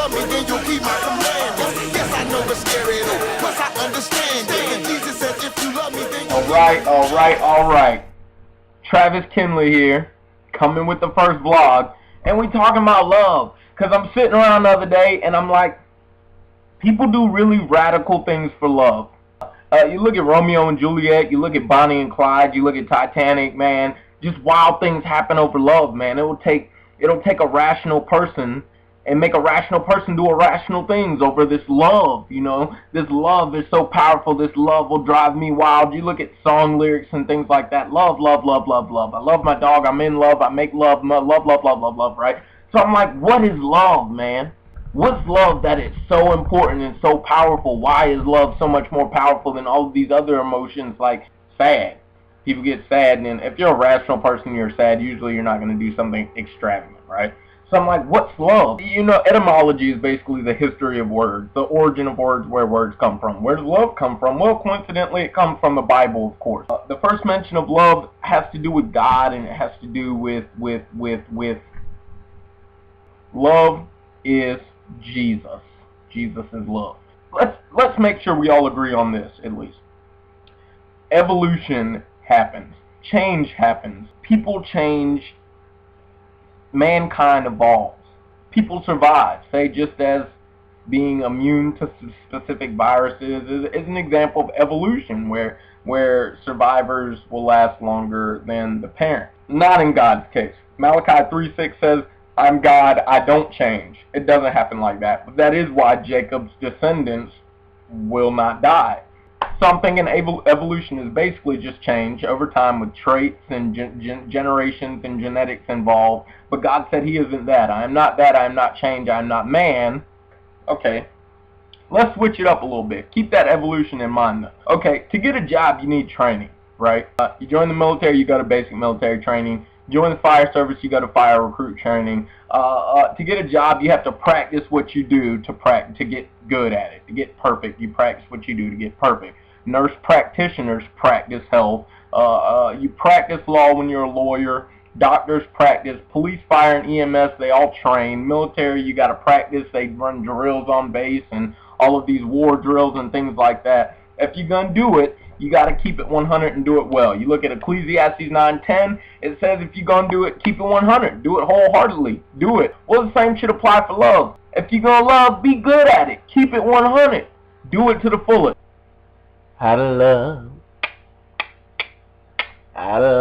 love me, then you'll keep my commandments. Yes, I know it's scary though, plus I understand it. And Jesus said, if you love me, then you'll Alright. Travis Kinley here, coming with the first vlog, and we talking about love. Cause I'm sitting around the other day and I'm like, people do really radical things for love. You look at Romeo and Juliet, you look at Bonnie and Clyde, you look at Titanic, man. Just wild things happen over love, man. It'll take a rational person and make a rational person do irrational things over this love, you know. This love is so powerful. This love will drive me wild. You look at song lyrics and things like that. Love, love, love, love, love. I love my dog. I'm in love. I make love, love, love, love, love, love, right? So I'm like, what is love, man? What's love that it's so important and so powerful? Why is love so much more powerful than all of these other emotions like sad? People get sad, and if you're a rational person, you're sad. Usually you're not going to do something extravagant, right? So I'm like, what's love? You know, etymology is basically the history of words, the origin of words, where words come from. Where does love come from? Well, coincidentally, it comes from the Bible, of course. The first mention of love has to do with God, and it has to do with love is Jesus. Jesus is love. Let's make sure we all agree on this, at least. Evolution happens. Change happens. People change. Mankind evolves. People survive. Say, just as being immune to specific viruses is an example of evolution, where survivors will last longer than the parent. Not in God's case. Malachi 3:6 says, I'm God, I don't change. It doesn't happen like that. But that is why Jacob's descendants will not die. Something in evolution is basically just change over time with traits and generations and genetics involved. But God said he isn't that. I am not that. I am not change. I am not man. Okay, let's switch it up a little bit. Keep that evolution in mind though. Okay, to get a job you need training, right? You join the military, you go to basic military training. Join the fire service, you go to fire recruit training. To get a job, you have to practice what you do to get good at it, to get perfect. You practice what you do to get perfect. Nurse practitioners practice health. You practice law when you're a lawyer. Doctors practice. Police, fire, and EMS, they all train. Military, you got to practice. They run drills on base and all of these war drills and things like that. If you're going to do it, you got to keep it 100 and do it well. You look at Ecclesiastes 9:10, it says if you're going to do it, keep it 100. Do it wholeheartedly. Do it. Well, the same should apply for love. If you're going to love, be good at it. Keep it 100. Do it to the fullest. How to love. How to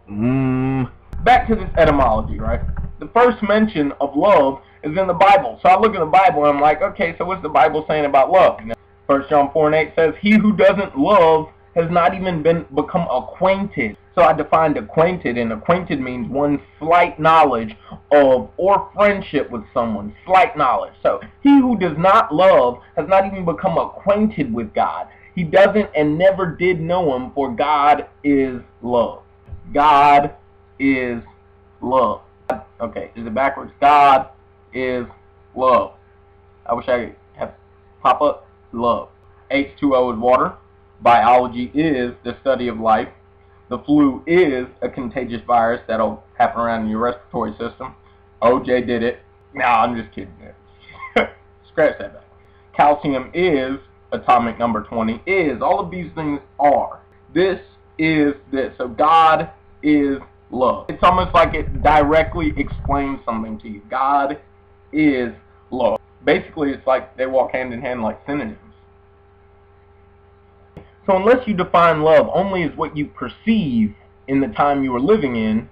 love. Back to this etymology, right? The first mention of love is in the Bible. So I look at the Bible and I'm like, okay, so what's the Bible saying about love? You know, 1 John 4:8 says, he who doesn't love has not even become acquainted. So I defined acquainted, and acquainted means one's slight knowledge of or friendship with someone. Slight knowledge. So he who does not love has not even become acquainted with God. He doesn't and never did know him, for God is love. God is love. Okay, is it backwards? God is love. I wish I could have pop up love. H2O is water. Biology is the study of life. The flu is a contagious virus that'll happen around in your respiratory system. OJ did it. Nah, I'm just kidding. Scratch that back. Calcium is atomic number 20. Is. All of these things are. This is this. So God is love. It's almost like it directly explains something to you. God is love. Basically, it's like they walk hand in hand like synonyms. So unless you define love only as what you perceive in the time you are living in,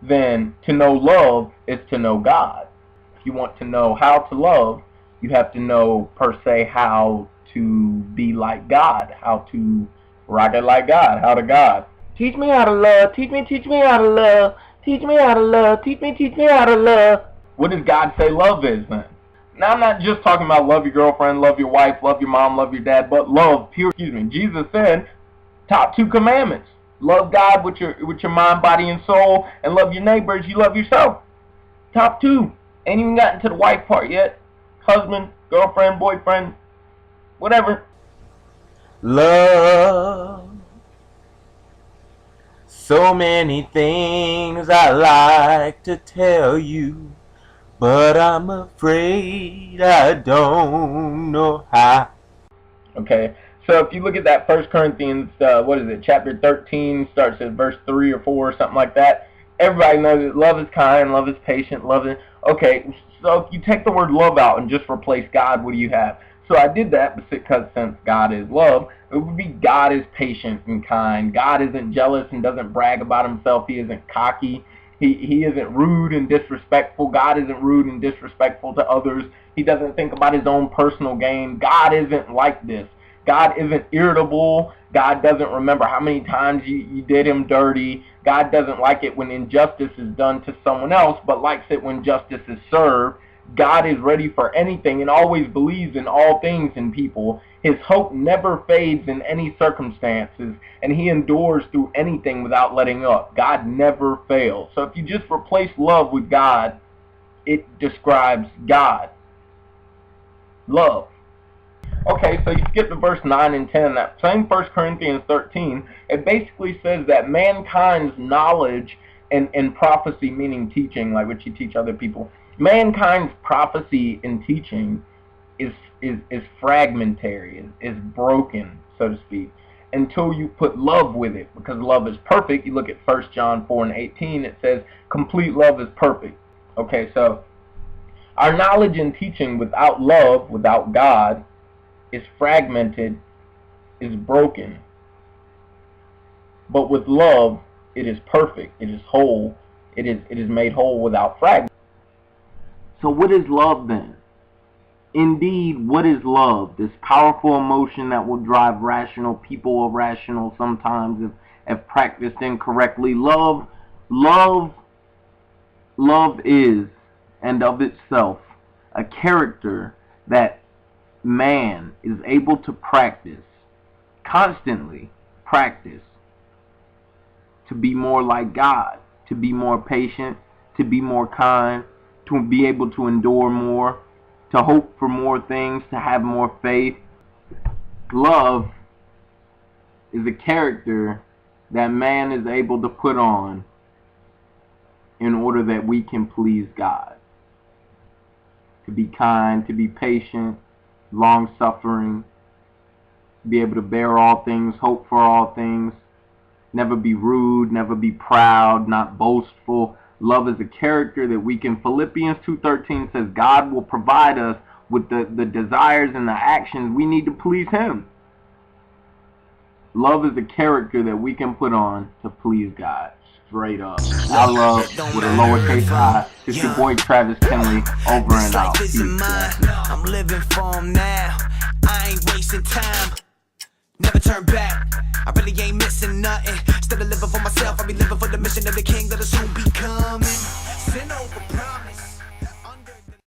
then to know love is to know God. If you want to know how to love, you have to know, per se, how to be like God, how to rock it like God, how to God. Teach me how to love, teach me how to love, teach me how to love, teach me how to love. What does God say love is then? Now, I'm not just talking about love your girlfriend, love your wife, love your mom, love your dad, but love, pure. Jesus said, top 2 commandments. Love God with your mind, body, and soul, and love your neighbor as you love yourself. Top 2. Ain't even gotten to the wife part yet. Husband, girlfriend, boyfriend, whatever. Love. So many things I like to tell you. but I'm afraid I don't know how. Okay, so if you look at that 1 Corinthians, chapter 13, starts at verse 3 or 4 or something like that, everybody knows that love is kind, love is patient, love is... Okay, so if you take the word love out and just replace God, what do you have? So I did that because since God is love, it would be God is patient and kind. God isn't jealous and doesn't brag about himself. He isn't cocky. He isn't rude and disrespectful. God isn't rude and disrespectful to others. He doesn't think about his own personal gain. God isn't like this. God isn't irritable. God doesn't remember how many times you did him dirty. God doesn't like it when injustice is done to someone else, but likes it when justice is served. God is ready for anything and always believes in all things in people. His hope never fades in any circumstances, and he endures through anything without letting up. God never fails. So if you just replace love with God, it describes God. Love. Okay, so you skip to verse 9 and 10. That same 1 Corinthians 13, it basically says that mankind's knowledge and prophecy, meaning teaching, like what you teach other people, mankind's prophecy and teaching is fragmentary, is broken, so to speak, until you put love with it, because love is perfect. You look at 1 John 4 and 18, it says, complete love is perfect. Okay, so our knowledge and teaching without love, without God, is fragmented, is broken. But with love, it is perfect, it is whole, it is made whole without fragments. So what is love then? Indeed, what is love? This powerful emotion that will drive rational people irrational sometimes if practiced incorrectly. Love is, and of itself, a character that man is able to practice, constantly practice, to be more like God, to be more patient, to be more kind, to be able to endure more, to hope for more things, to have more faith. Love is a character that man is able to put on in order that we can please God. To be kind, to be patient, long-suffering, be able to bear all things, hope for all things, never be rude, never be proud, not boastful. Love is a character that we can. Philippians 2:13 says God will provide us with the desires and the actions we need to please him. Love is a character that we can put on to please God. Straight up. iLove with a lowercase I. It's your boy Travis Kinley, over and out. Peace. I'm living for him now. I ain't wasting time. Never turn back. I really ain't missing nothing. Instead of living for myself, I be living for the mission of the king that'll soon be coming.